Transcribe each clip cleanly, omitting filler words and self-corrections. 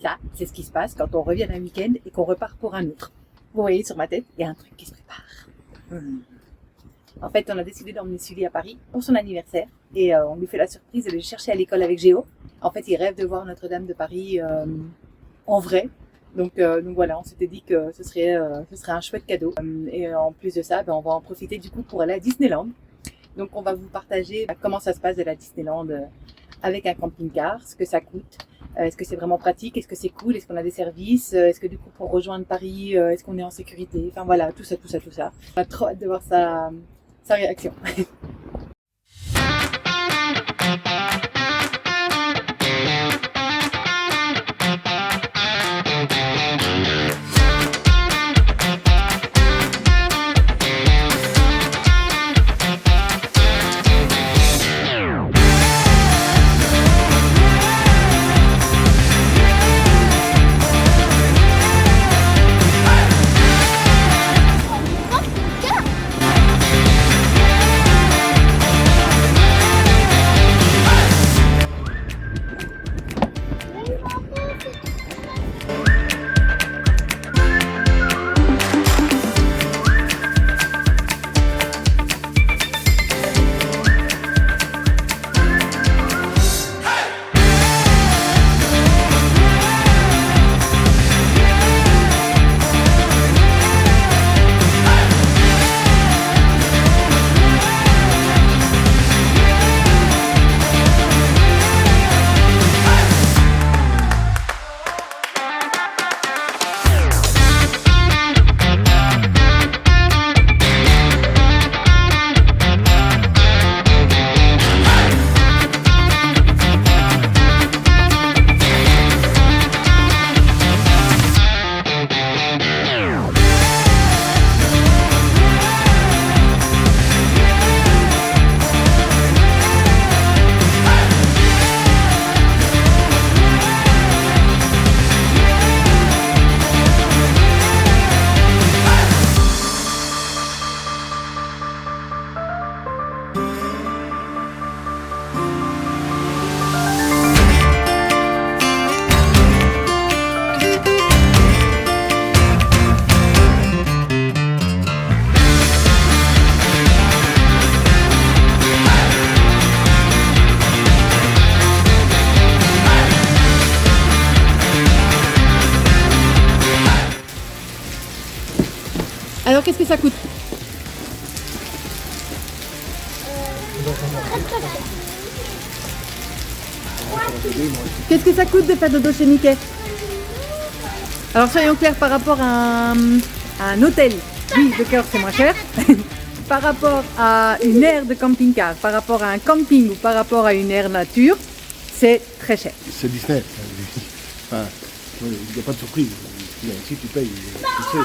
Ça, c'est ce qui se passe quand on revient d'un week-end et qu'on repart pour un autre. Vous voyez sur ma tête, il y a un truc qui se prépare. En fait, on a décidé d'emmener Sully à Paris pour son anniversaire et on lui fait la surprise de le chercher à l'école avec Géo. En fait, il rêve de voir Notre-Dame de Paris en vrai. Donc voilà, on s'était dit que ce serait un chouette cadeau. Et en plus de ça, on va en profiter du coup pour aller à Disneyland. Donc on va vous partager comment ça se passe de la Disneyland avec un camping-car, ce que ça coûte. Est-ce que c'est vraiment pratique? Est-ce que c'est cool? Est-ce qu'on a des services? Est-ce que du coup pour rejoindre Paris, est-ce qu'on est en sécurité? Enfin voilà, tout ça. On a trop hâte de voir sa réaction. Alors qu'est-ce que ça coûte? Qu'est-ce que ça coûte de faire dodo chez Mickey? Alors soyons clairs par rapport à un hôtel. Oui, le cœur c'est moins cher. Par rapport à une aire de camping-car, par rapport à un camping ou par rapport à une aire nature, c'est très cher. C'est Disney. Enfin, il n'y a pas de surprise. Si tu payes, tu sais.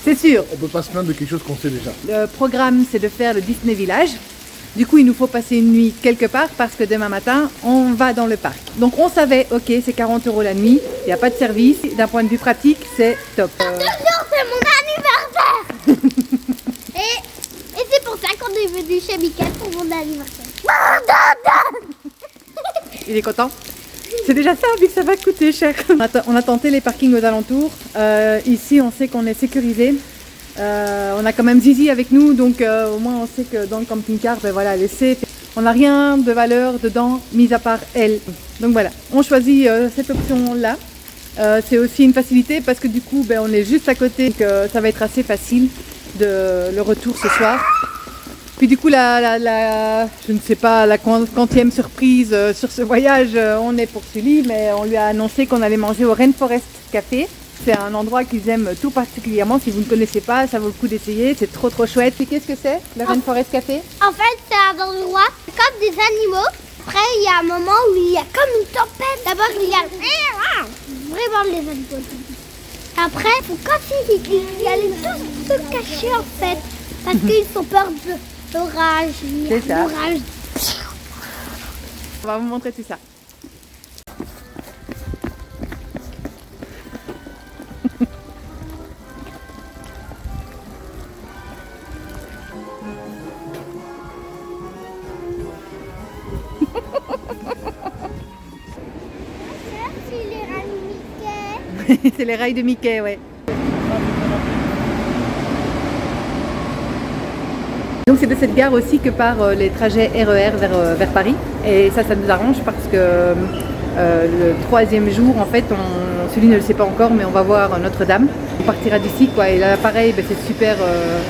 C'est sûr. On peut pas se plaindre de quelque chose qu'on sait déjà. Le programme, c'est de faire le Disney Village. Du coup, il nous faut passer une nuit quelque part parce que demain matin, on va dans le parc. Donc, on savait, ok, c'est 40 € la nuit, il n'y a pas de service. D'un point de vue pratique, c'est top. Attention, c'est mon anniversaire. et c'est pour ça qu'on est venu chez Mickey pour mon anniversaire. Il est content? C'est déjà ça, vu que ça va coûter cher. On a tenté les parkings aux alentours. Ici, on sait qu'on est sécurisé. On a quand même Zizi avec nous, donc au moins on sait que dans le camping-car, voilà, elle est safe. On n'a rien de valeur dedans, mis à part elle. Donc voilà, on choisit cette option-là. C'est aussi une facilité parce que du coup, on est juste à côté, donc ça va être assez facile le retour ce soir. Puis du coup, je ne sais pas, la quantième surprise sur ce voyage, on est pour Sully, mais on lui a annoncé qu'on allait manger au Rainforest Café. C'est un endroit qu'ils aiment tout particulièrement. Si vous ne connaissez pas, ça vaut le coup d'essayer. C'est trop chouette. Et qu'est-ce que c'est, le Rainforest Café? En fait, c'est un endroit comme des animaux. Après, il y a un moment où il y a comme une tempête. D'abord, il y a vraiment les animaux. Après, il faut comme s'ils allaient tous se cacher en fait. Parce qu'ils ont peur de l'orage. C'est ça. L'orage. On va vous montrer tout ça. Si les rats Mickey. C'est les rails de Mickey, ouais. Donc c'est de cette gare aussi que partent les trajets RER vers Paris. Et ça nous arrange parce que le 3e jour, en fait, celui ne le sait pas encore, mais on va voir Notre-Dame. On partira d'ici, quoi. Et là, pareil, c'est super,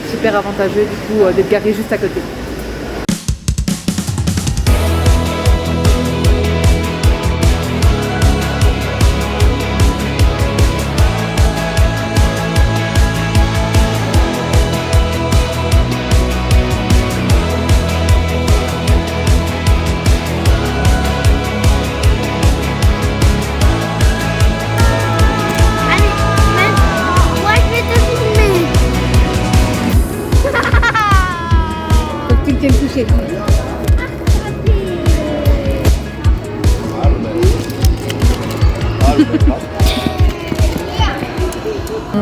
super avantageux du coup d'être garé juste à côté.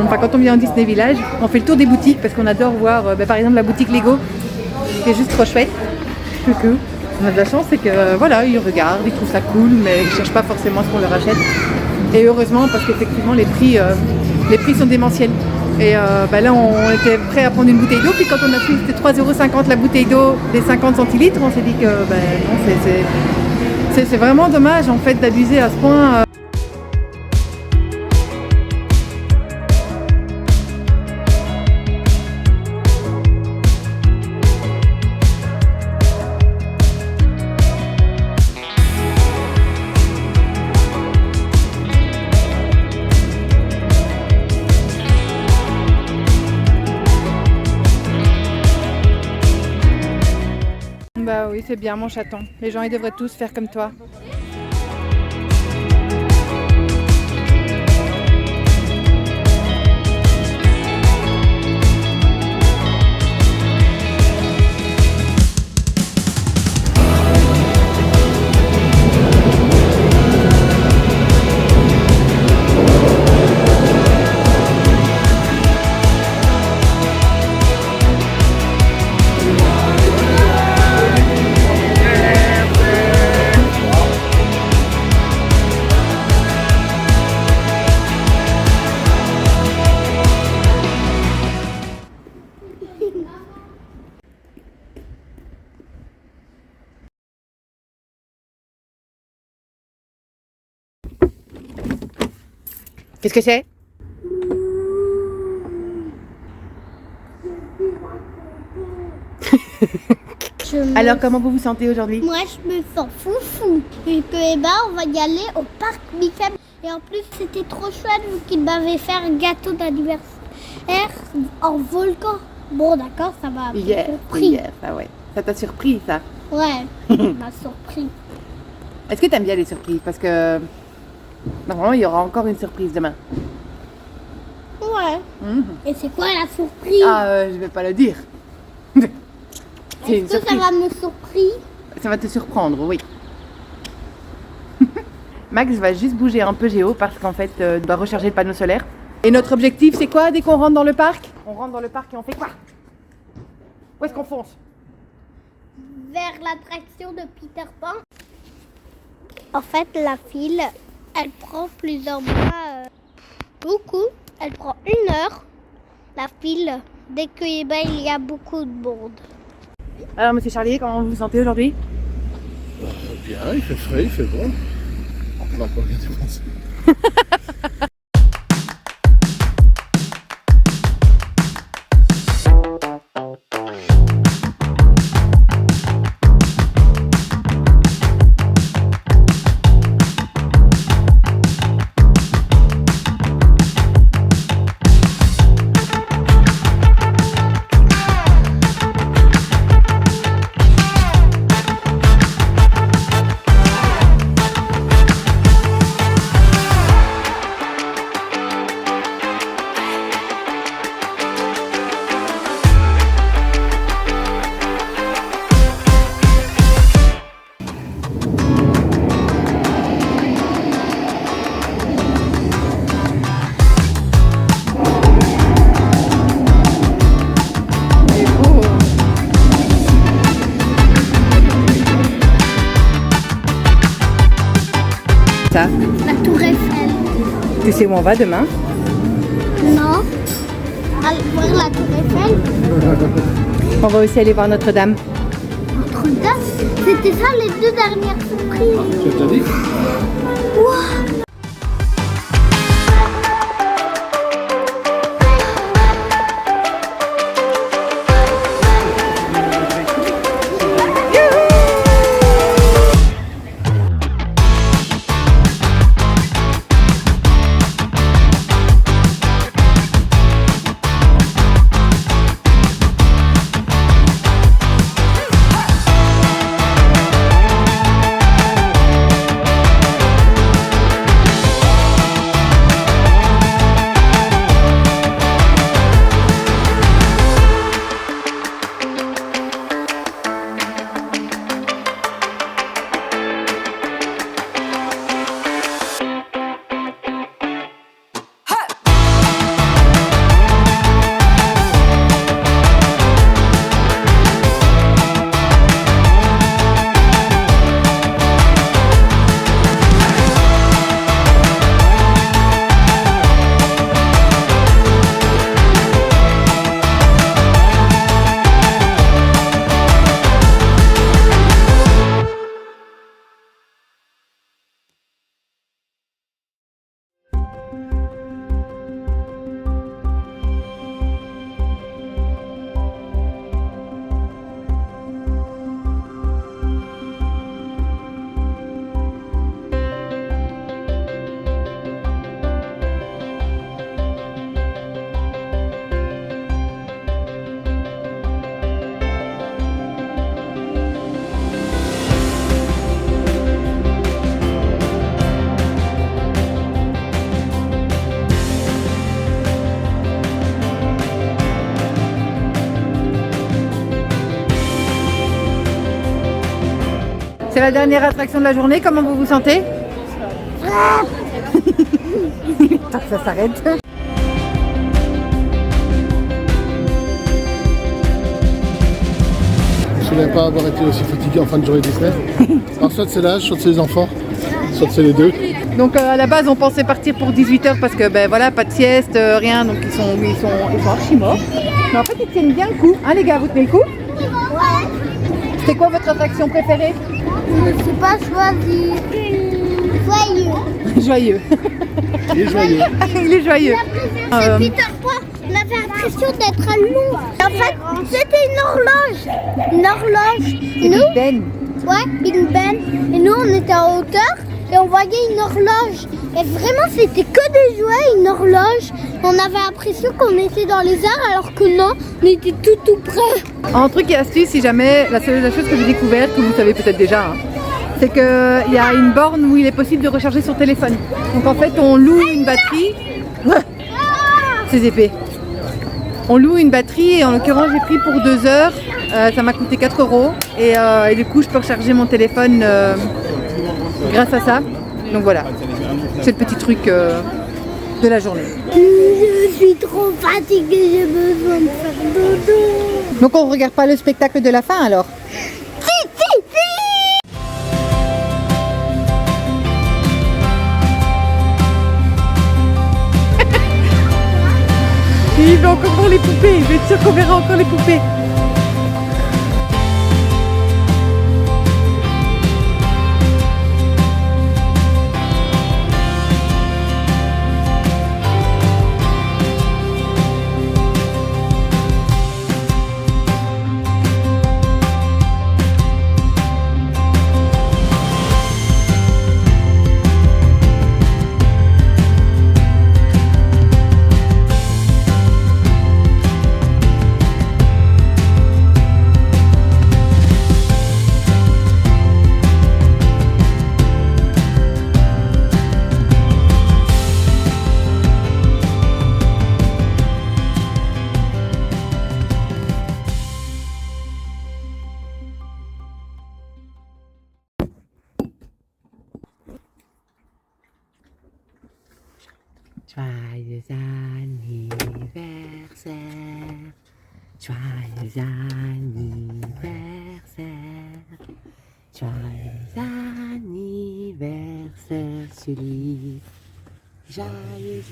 Enfin, quand on vient au Disney Village, on fait le tour des boutiques parce qu'on adore voir par exemple la boutique Lego qui est juste trop chouette. Coucou. On a de la chance, c'est que voilà, ils regardent, ils trouvent ça cool, mais ils ne cherchent pas forcément ce qu'on leur achète. Et heureusement parce qu'effectivement les prix sont démentiels. Et là on était prêt à prendre une bouteille d'eau, puis quand on a pris c'était 3,50 € la bouteille d'eau des 50 centilitres, on s'est dit que non, c'est vraiment dommage en fait d'abuser à ce point. Bah oui, c'est bien mon chaton. Les gens ils devraient tous faire comme toi. Qu'est-ce que c'est? Alors comment vous vous sentez aujourd'hui? Moi je me sens foufou. Et que on va y aller au parc Mickey. Et en plus c'était trop chouette vu qu'il m'avait fait un gâteau d'anniversaire en volcan. Bon d'accord, ça m'a surpris. Ah ouais. Ça t'a surpris ça? Ouais, ça m'a surpris. Est-ce que t'aimes bien les surprises? Parce que normalement il y aura encore une surprise demain. Ouais. Et c'est quoi la surprise? Je vais pas le dire. Est-ce que ça va me surprendre? Ça va te surprendre, oui. Max va juste bouger un peu Géo parce qu'en fait, il doit recharger le panneau solaire. Et notre objectif, c'est quoi dès qu'on rentre dans le parc? On rentre dans le parc et on fait quoi? Où est-ce qu'on fonce? Vers l'attraction de Peter Pan. En fait, la file, elle prend plusieurs mois. Beaucoup. Elle prend 1 heure. La file, dès qu'il y a beaucoup de monde. Alors, monsieur Charlier, comment vous vous sentez aujourd'hui? Bien, il fait frais, il fait bon. On n'a pas rien dépensé. Ça. La tour Eiffel. Tu sais où on va demain? Non. Aller voir la tour Eiffel. On va aussi aller voir Notre-Dame. Notre-Dame. C'était ça les 2 dernières surprises. Tu t'as dit? Wow. C'est la dernière attraction de la journée, comment vous vous sentez? Tant que ça s'arrête. Je ne me souviens pas avoir été aussi fatigué en fin de journée Disney. Alors soit c'est l'âge, soit c'est les enfants, soit c'est les deux. Donc à la base on pensait partir pour 18h parce que ben voilà, pas de sieste, rien, donc ils sont archi morts. Mais en fait ils tiennent bien le coup, hein les gars, vous tenez le coup? C'est quoi votre attraction préférée? Je ne sais pas choisir. Joyeux. Joyeux. Il est joyeux. Il est joyeux. C'est Peter Pan. On avait l'impression d'être à Londres. En fait, c'était une horloge. Une horloge. Nous, Ben. ouais, une benne. Et nous, on était en hauteur et on voyait une horloge. Et vraiment, c'était que des jouets, une horloge. On avait l'impression qu'on était dans les airs alors que non, on était tout près. En truc et astuce, si jamais, la chose que j'ai découverte, que vous savez peut-être déjà, hein, c'est qu'il y a une borne où il est possible de recharger son téléphone. Donc en fait, on loue une batterie. C'est épais. On loue une batterie et en l'occurrence, j'ai pris pour 2 heures. Ça m'a coûté 4 € et du coup, je peux recharger mon téléphone grâce à ça. Donc voilà, c'est le petit truc de la journée. Je suis trop fatiguée, j'ai besoin de faire dodo. Donc on regarde pas le spectacle de la fin alors? Il veut encore voir les poupées, il veut être sûr qu'on verra encore les poupées. Joyeux anniversaire, joyeux anniversaire, joyeux anniversaire Sully, Joyeux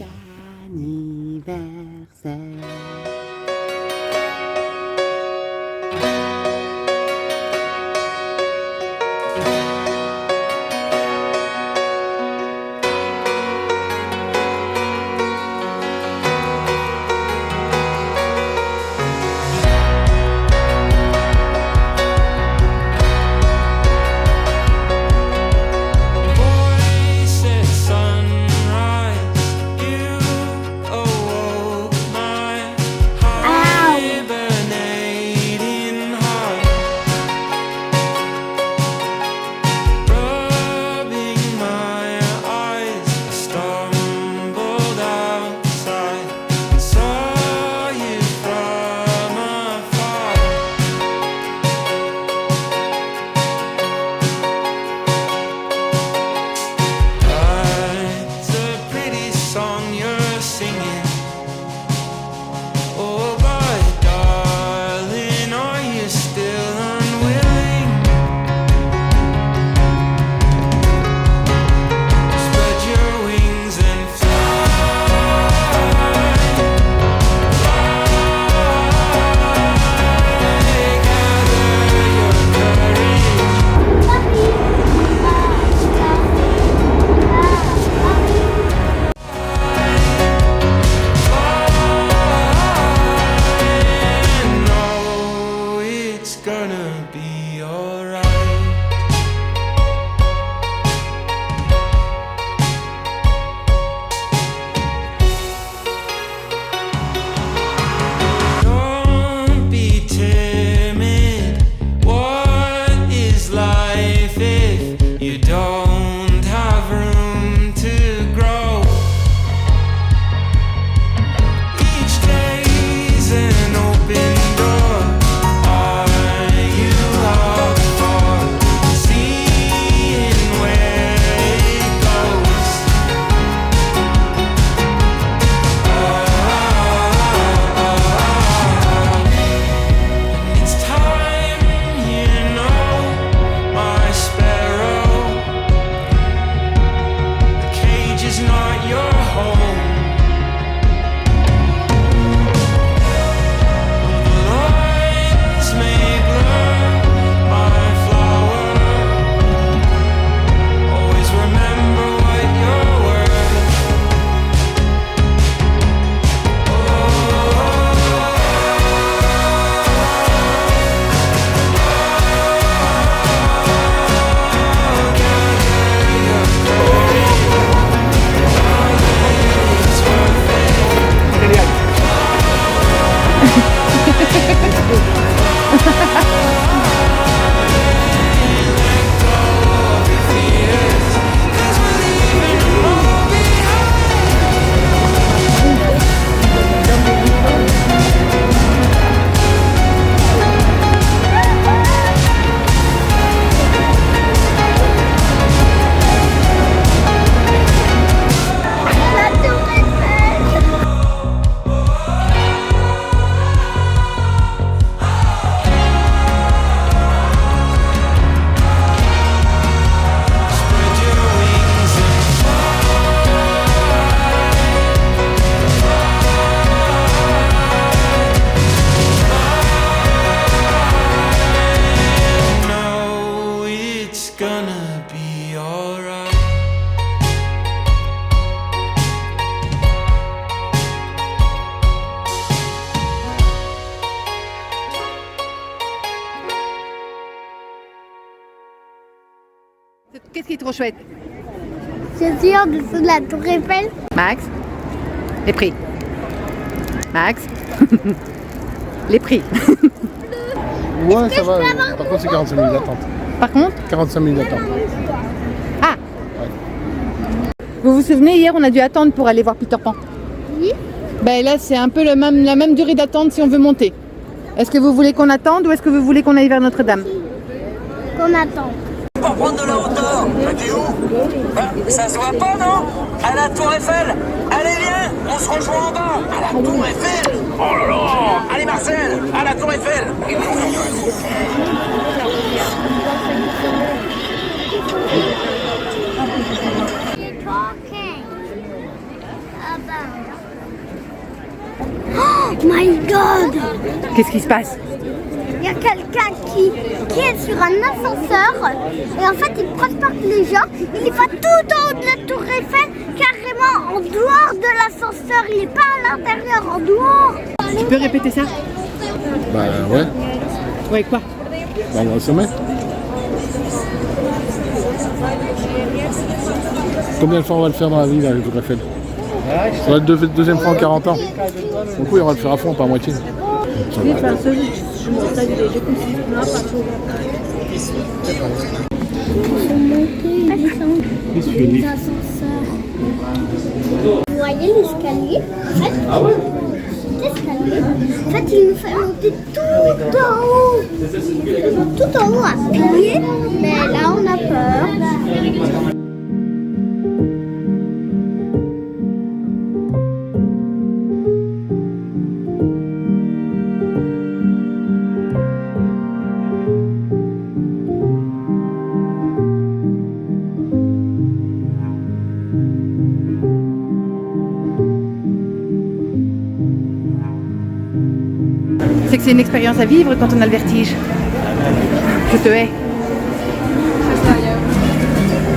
anniversaire. Qu'est-ce qui est trop chouette? C'est sûr, dessous de la tour Eiffel. Max, les prix. Max, les prix. Ouais, ça va. Par contre, c'est 45 minutes d'attente. Par contre, 45 minutes d'attente. ah, vous vous souvenez, hier, on a dû attendre pour aller voir Peter Pan. Oui. Ben là, c'est un peu la même durée d'attente si on veut monter. Est-ce que vous voulez qu'on attende ou est-ce que vous voulez qu'on aille vers Notre-Dame? Qu'on attend. Pour prendre de la hauteur, mais t'es où? Bah, ça se voit pas, non? À la tour Eiffel. Allez, viens, on se rejoint en bas. À la tour Eiffel. Oh là là. Allez, Marcel, à la tour Eiffel. God! Qu'est-ce qui se passe? Il y a quelqu'un qui est sur un ascenseur et en fait il transporte les gens. Il va tout en haut de la tour Eiffel, carrément en dehors de l'ascenseur. Il n'est pas à l'intérieur, en dehors. Tu peux répéter ça? Bah ouais, Ouais, quoi? bah, on va au sommet. Combien de fois on va le faire dans la vie, là, le Tour Eiffel? Ça va être le deuxième fois en 40 ans. Du coup, on va le faire à fond, pas à moitié. Vous voyez l'escalier? Ah ouais? L'escalier, en fait, il nous fait monter tout en haut. Tout en haut à pied, mais là on a peur. C'est que c'est une expérience à vivre quand on a le vertige. Je te hais.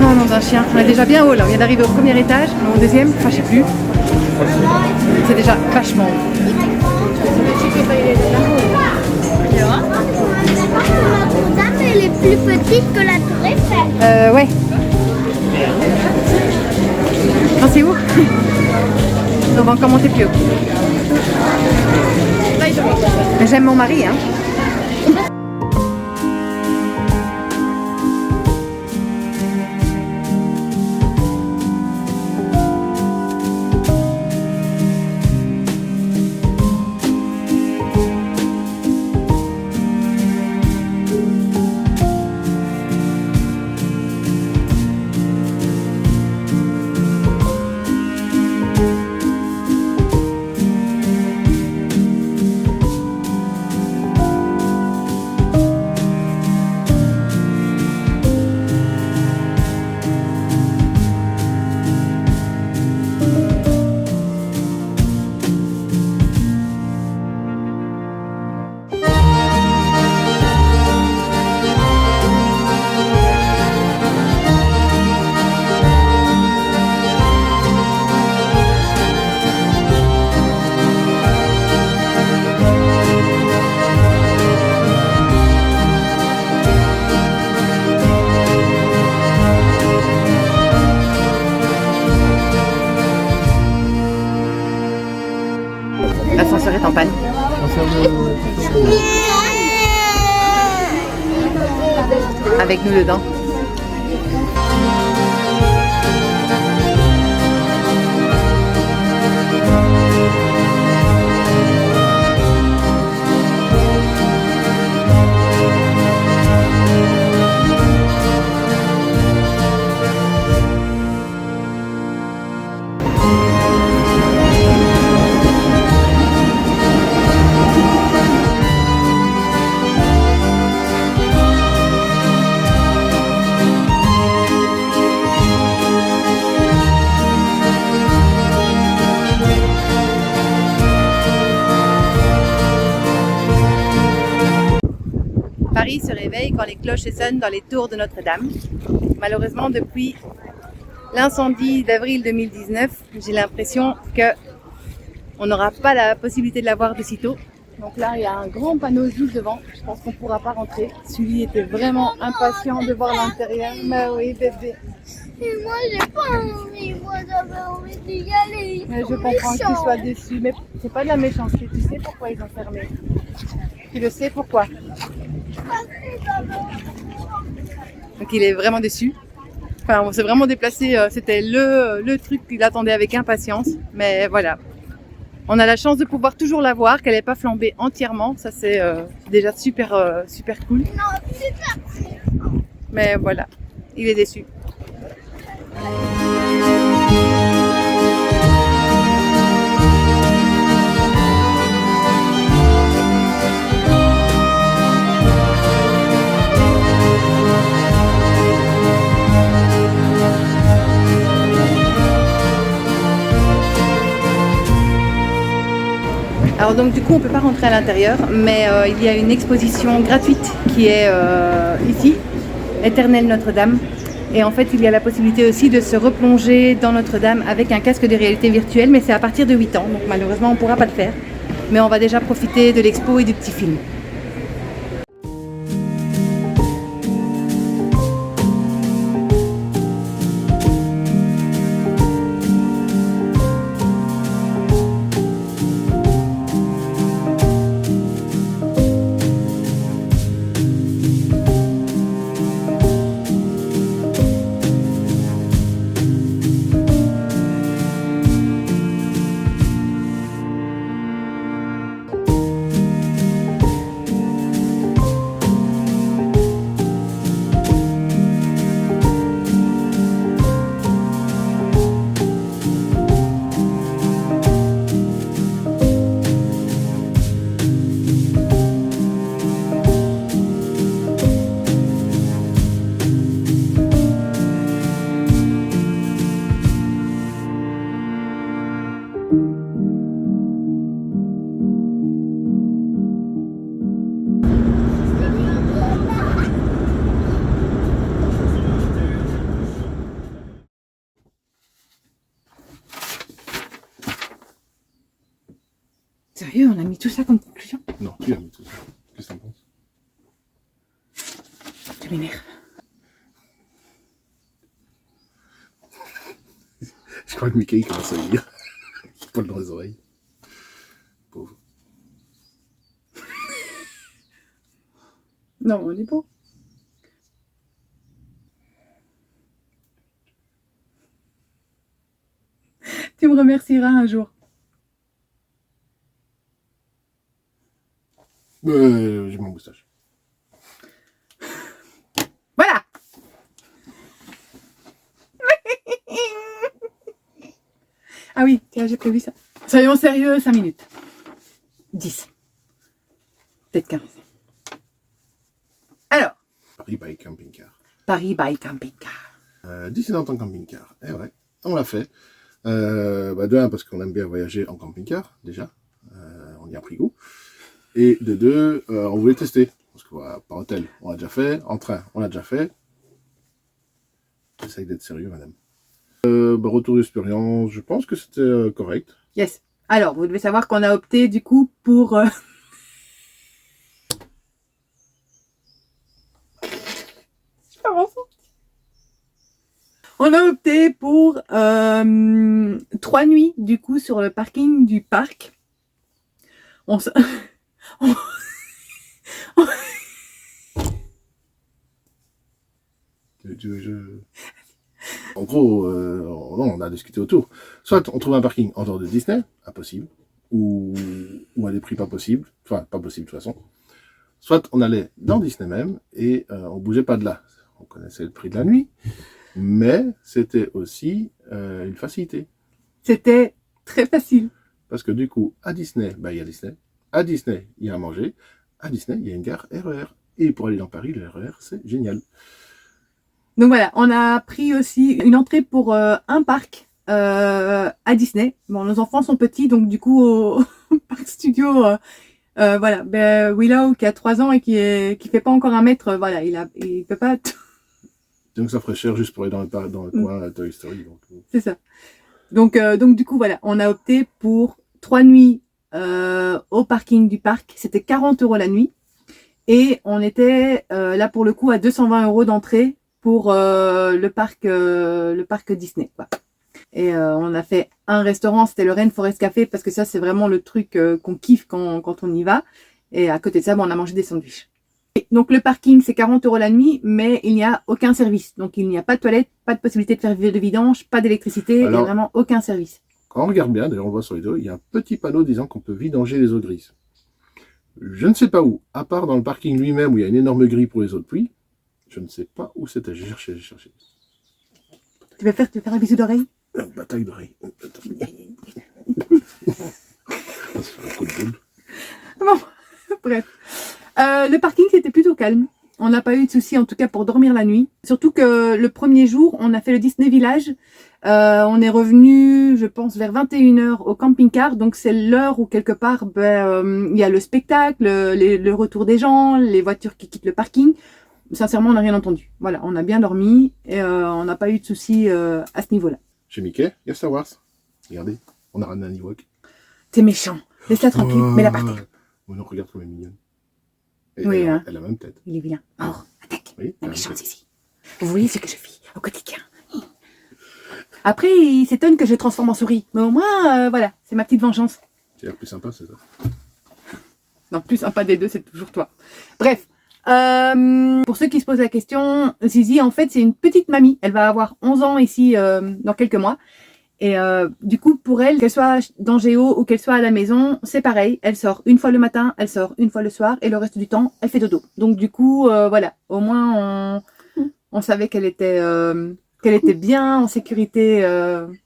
Non, dans un chien. On est déjà bien haut là. On vient d'arriver au premier étage, au deuxième, enfin je sais plus. C'est déjà vachement haut. Notre-Dame, elle est plus petite que la tour Eiffel. Ouais. Non, c'est où? On va encore monter plus haut. J'aime mon mari, hein. L'ascenseur est en panne. Avec nous dedans. Paris se réveille quand les cloches sonnent dans les tours de Notre-Dame. Malheureusement, depuis l'incendie d'avril 2019, j'ai l'impression qu'on n'aura pas la possibilité de la voir de sitôt. Donc là, il y a un grand panneau juste devant. Je pense qu'on ne pourra pas rentrer. Celui était vraiment impatient de voir l'intérieur. Mais oui, bébé. Et moi, j'ai pas envie. Moi, j'avais envie d'y aller. Mais je comprends que tu sois déçu. Mais c'est pas de la méchanceté. Tu sais pourquoi ils ont fermé. Tu le sais pourquoi. Donc il est vraiment déçu. Enfin, on s'est vraiment déplacé. C'était le truc qu'il attendait avec impatience. Mais voilà. On a la chance de pouvoir toujours la voir, qu'elle n'est pas flambée entièrement. Ça, c'est déjà super, super cool. Mais voilà, il est déçu. Alors Alors donc du coup on peut pas rentrer à l'intérieur, mais il y a une exposition gratuite qui est ici, Éternelle Notre-Dame. Et en fait il y a la possibilité aussi de se replonger dans Notre-Dame avec un casque de réalité virtuelle, mais c'est à partir de 8 ans, donc malheureusement on ne pourra pas le faire. Mais on va déjà profiter de l'expo et du petit film. Sérieux, on a mis tout ça comme conclusion? Non, tu as mis tout ça. Qu'est-ce que t'en penses? Tu m'énerves. Je crois que Mickey commence à lire. Il parle dans les oreilles. Pauvre. Non, on est beau. Tu me remercieras un jour. J'ai mon moustache. Voilà. Ah oui, tiens, j'ai prévu ça. Soyons sérieux, 5 minutes. 10. Peut-être 15. Alors, Paris by Camping Car. Paris by Camping Car. Disneyland en camping-car. Eh ouais, on l'a fait. De un, parce qu'on aime bien voyager en camping-car, déjà. On y a pris goût. Et de deux, on voulait tester. Parce que voilà, par hôtel, on l'a déjà fait. En train, on l'a déjà fait. J'essaye d'être sérieux, madame. Retour d'expérience, je pense que c'était correct. Yes. Alors, vous devez savoir qu'on a opté du coup pour... On a opté pour 3 nuits du coup sur le parking du parc. On se... En gros, on a discuté autour. Soit on trouve un parking en dehors de Disney, impossible, ou à des prix pas possibles, enfin pas possible de toute façon. Soit on allait dans Disney même et on bougeait pas de là. On connaissait le prix de la nuit, mais c'était aussi une facilité. C'était très facile. Parce que du coup, à Disney, il y a Disney. À Disney, il y a à manger. À Disney, il y a une gare RER. Et pour aller dans Paris, le RER, c'est génial. Donc voilà, on a pris aussi une entrée pour un parc à Disney. Bon, nos enfants sont petits, donc du coup, au Parc Studio, voilà, Willow qui a 3 ans et qui fait pas encore 1 mètre, voilà, il peut pas... Donc ça ferait cher juste pour aller dans le coin Toy Story. C'est ça. Donc du coup, voilà, on a opté pour 3 nuits au parking du parc. C'était 40 € la nuit. Et on était là pour le coup à 220 € d'entrée pour le parc Disney, quoi. Et on a fait un restaurant, c'était le Rainforest Café, parce que ça c'est vraiment le truc qu'on kiffe quand on y va. Et à côté de ça, on a mangé des sandwichs. Et donc le parking c'est 40 € la nuit, mais il n'y a aucun service. Donc il n'y a pas de toilette, pas de possibilité de faire de vidange, pas d'électricité, il n'y a vraiment aucun service. Quand on regarde bien, d'ailleurs on voit sur les dos, il y a un petit panneau disant qu'on peut vidanger les eaux grises. Je ne sais pas où, à part dans le parking lui-même où il y a une énorme grille pour les eaux de pluie, je ne sais pas où c'était. J'ai cherché. Tu veux faire un bisou d'oreille? Bataille d'oreille. Ça se fait un coup de boule. Bon, bref. Le parking c'était plutôt calme. On n'a pas eu de soucis, en tout cas pour dormir la nuit. Surtout que le premier jour, on a fait le Disney Village. On est revenu, je pense, vers 21h au camping-car. Donc c'est l'heure où quelque part, il y a le spectacle, le retour des gens, les voitures qui quittent le parking. Sincèrement, on n'a rien entendu. Voilà, on a bien dormi et on n'a pas eu de soucis à ce niveau-là. Chez Mickey, il y a Star Wars. Regardez, on a ramené un Ewok. T'es méchant. Laisse-la tranquille, mets-la par terre. On nous regarde comme elle est mignonne. Et Oui, elle, hein. elle a la même tête. Il est vilain. Oh, attaque. Oui, La elle a méchante la même tête. ici. Vous voyez ce que je vis au quotidien. Après, il s'étonne que je transforme en souris. Mais au moins, voilà, c'est ma petite vengeance. C'est l'air plus sympa, c'est ça. Non, plus sympa des deux, c'est toujours toi. Bref. Pour ceux qui se posent la question, Zizi, en fait, c'est une petite mamie. Elle va avoir 11 ans ici dans quelques mois. Et du coup, pour elle, qu'elle soit dans Géo ou qu'elle soit à la maison, c'est pareil. Elle sort une fois le matin, elle sort une fois le soir, et le reste du temps, elle fait dodo. Donc du coup, voilà, au moins, on savait qu'elle était bien en sécurité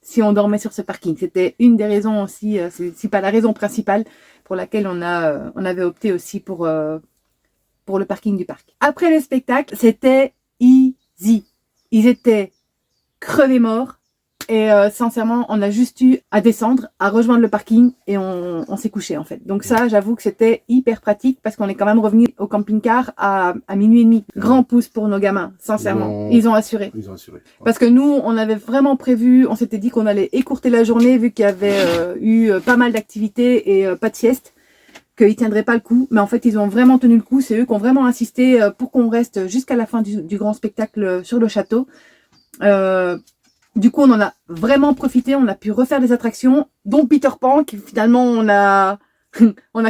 si on dormait sur ce parking. C'était une des raisons aussi, si pas la raison principale pour laquelle on avait opté aussi pour le parking du parc. Après le spectacle, c'était easy. Ils étaient crevés morts. Et sincèrement, on a juste eu à descendre, à rejoindre le parking et on s'est couché en fait. Donc ça, j'avoue que c'était hyper pratique parce qu'on est quand même revenu au camping-car à minuit et demi. Grand pouce pour nos gamins, sincèrement. Ils ont assuré. Ils ont assuré. Parce que nous, on avait vraiment prévu, on s'était dit qu'on allait écourter la journée vu qu'il y avait eu pas mal d'activités et pas de sieste, qu'ils tiendraient pas le coup. Mais en fait, ils ont vraiment tenu le coup. C'est eux qui ont vraiment insisté pour qu'on reste jusqu'à la fin du grand spectacle sur le château. Du coup, on en a vraiment profité. On a pu refaire des attractions, dont Peter Pan, qui finalement, on a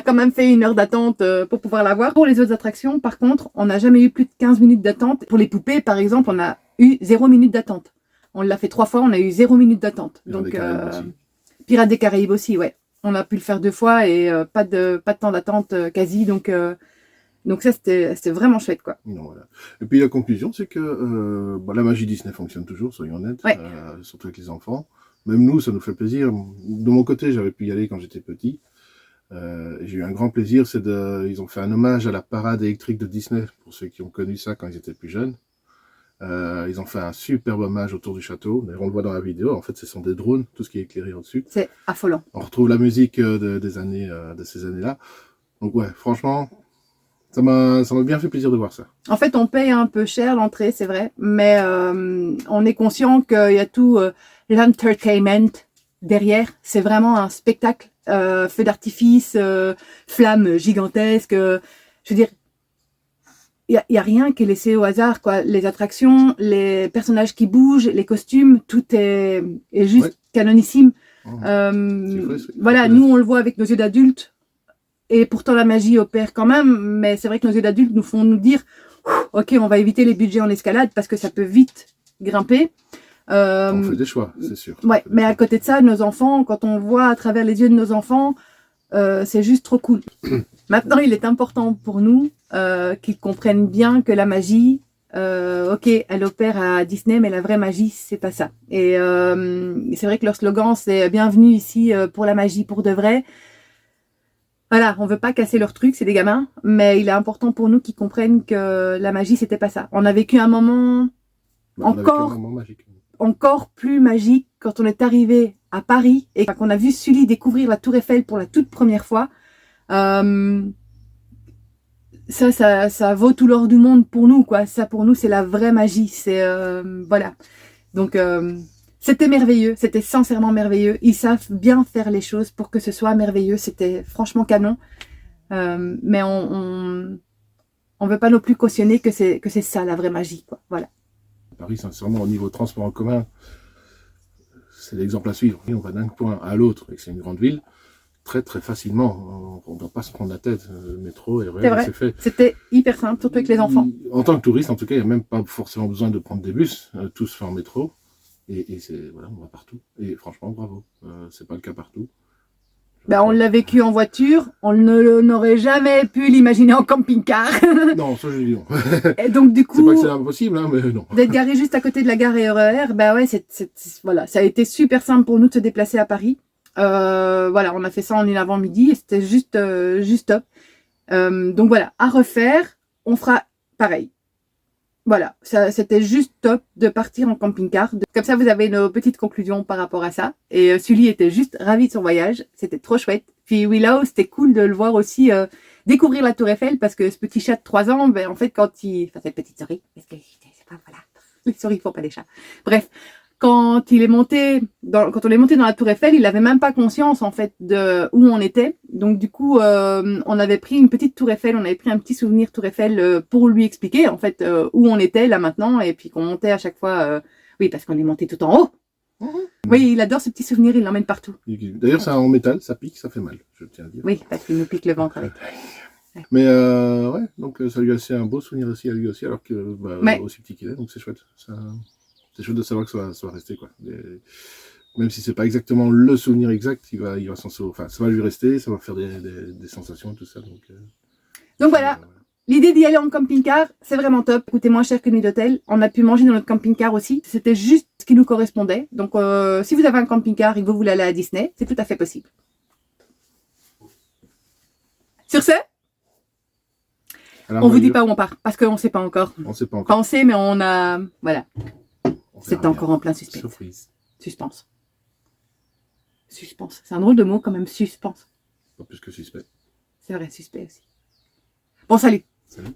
quand même fait 1 heure d'attente pour pouvoir la voir. Pour les autres attractions, par contre, on n'a jamais eu plus de 15 minutes d'attente. Pour les poupées, par exemple, on a eu 0 minute d'attente. On l'a fait 3 fois, on a eu 0 minute d'attente. Donc, Pirates des Caraïbes aussi, ouais. On a pu le faire 2 fois et pas de temps d'attente quasi. Donc ça, c'était vraiment chouette, quoi. Non, voilà. Et puis la conclusion, c'est que la magie Disney fonctionne toujours, soyons honnêtes, Ouais. surtout avec les enfants. Même nous, ça nous fait plaisir. De mon côté, j'avais pu y aller quand j'étais petit. J'ai eu un grand plaisir. Ils ont fait un hommage à la parade électrique de Disney, pour ceux qui ont connu ça quand ils étaient plus jeunes. Ils ont fait un superbe hommage autour du château. D'ailleurs, on le voit dans la vidéo. En fait, ce sont des drones, tout ce qui est éclairé au-dessus. C'est affolant. On retrouve la musique de ces années-là. Donc ouais, franchement, ça m'a bien fait plaisir de voir ça. En fait, on paye un peu cher l'entrée, c'est vrai, mais on est conscient qu'il y a tout l'entertainment derrière. C'est vraiment un spectacle, feu d'artifice, flammes gigantesques. Je veux dire, il y a rien qui est laissé au hasard, quoi. Les attractions, les personnages qui bougent, les costumes, tout est juste canonissime. C'est vrai, Voilà, nous on le voit avec nos yeux d'adultes. Et pourtant, la magie opère quand même, mais c'est vrai que nos yeux d'adultes nous font nous dire « Ok, on va éviter les budgets en escalade parce que ça peut vite grimper. » On fait des choix, c'est sûr. Ouais, mais à côté de ça, nos enfants, quand on voit à travers les yeux de nos enfants, c'est juste trop cool. Maintenant, il est important pour nous qu'ils comprennent bien que la magie, ok, elle opère à Disney, mais la vraie magie, c'est pas ça. Et c'est vrai que leur slogan, c'est « Bienvenue ici pour la magie pour de vrai ». Voilà, on veut pas casser leur truc, c'est des gamins, mais il est important pour nous qu'ils comprennent que la magie, c'était pas ça. On a vécu un moment encore plus magique quand on est arrivé à Paris et qu'on a vu Sully découvrir la Tour Eiffel pour la toute première fois. Ça vaut tout l'or du monde pour nous, quoi. Ça, pour nous, c'est la vraie magie. C'est voilà. Donc c'était merveilleux, c'était sincèrement merveilleux. Ils savent bien faire les choses pour que ce soit merveilleux. C'était franchement canon. Mais on veut pas non plus cautionner que c'est ça la vraie magie, quoi. Voilà. Paris, sincèrement, au niveau transport en commun, c'est l'exemple à suivre. On va d'un point à l'autre, et que c'est une grande ville, très très facilement. On ne doit pas se prendre la tête. Le métro, RER, c'est fait. C'était hyper simple, surtout avec les enfants. En tant que touriste, en tout cas, il n'y a même pas forcément besoin de prendre des bus. Tout se fait en métro. Et c'est, voilà, on va partout. Et franchement, bravo. C'est pas le cas partout. On l'a vécu en voiture, on n'aurait jamais pu l'imaginer en camping-car. Non, ça je dis non. Et donc du coup, c'est pas que c'est impossible, hein, mais non. D'être garé juste à côté de la gare et RER, voilà, ça a été super simple pour nous de se déplacer à Paris. Voilà, on a fait ça en une avant-midi et c'était juste top. Donc voilà, à refaire, on fera pareil. Voilà, ça, c'était juste top de partir en camping-car. Comme ça, vous avez nos petites conclusions par rapport à ça. Et Sully était juste ravi de son voyage. C'était trop chouette. Puis Willow, c'était cool de le voir aussi découvrir la Tour Eiffel parce que ce petit chat de 3 ans, ben, en fait, quand il... Enfin, cette petite souris, parce que c'est pas... Voilà, les souris font pas des chats. Bref, quand on est monté dans la Tour Eiffel, il avait même pas conscience en fait de où on était. Donc du coup, on avait pris une petite Tour Eiffel, on avait pris un petit souvenir Tour Eiffel pour lui expliquer en fait où on était là maintenant et puis qu'on montait à chaque fois. Oui, parce qu'on est monté tout en haut. Oui, il adore ce petit souvenir, il l'emmène partout. D'ailleurs, c'est en métal, ça pique, ça fait mal, je tiens à dire. Oui, parce qu'il nous pique le ventre avec. Mais ouais, donc ça lui a laissé un beau souvenir aussi à lui aussi, alors que aussi petit qu'il est, donc c'est chouette. C'est chouette de savoir que ça va rester, quoi. Même si c'est pas exactement le souvenir exact, il va enfin, ça va lui rester, ça va faire des sensations et tout ça. Donc voilà. L'idée d'y aller en camping-car, c'est vraiment top. Coûtait moins cher que nuit d'hôtel. On a pu manger dans notre camping-car aussi. C'était juste ce qui nous correspondait. Donc, si vous avez un camping-car et que vous voulez aller à Disney, c'est tout à fait possible. Sur ce, on vous dit pas où on part, parce qu'on sait pas encore. On sait pas encore. Enfin, on sait, mais on a... Voilà. C'est encore en plein suspense. Surprise. Suspense. Suspense. C'est un drôle de mot quand même, suspense. Pas plus que suspect. C'est vrai, suspect aussi. Bon, salut. Salut.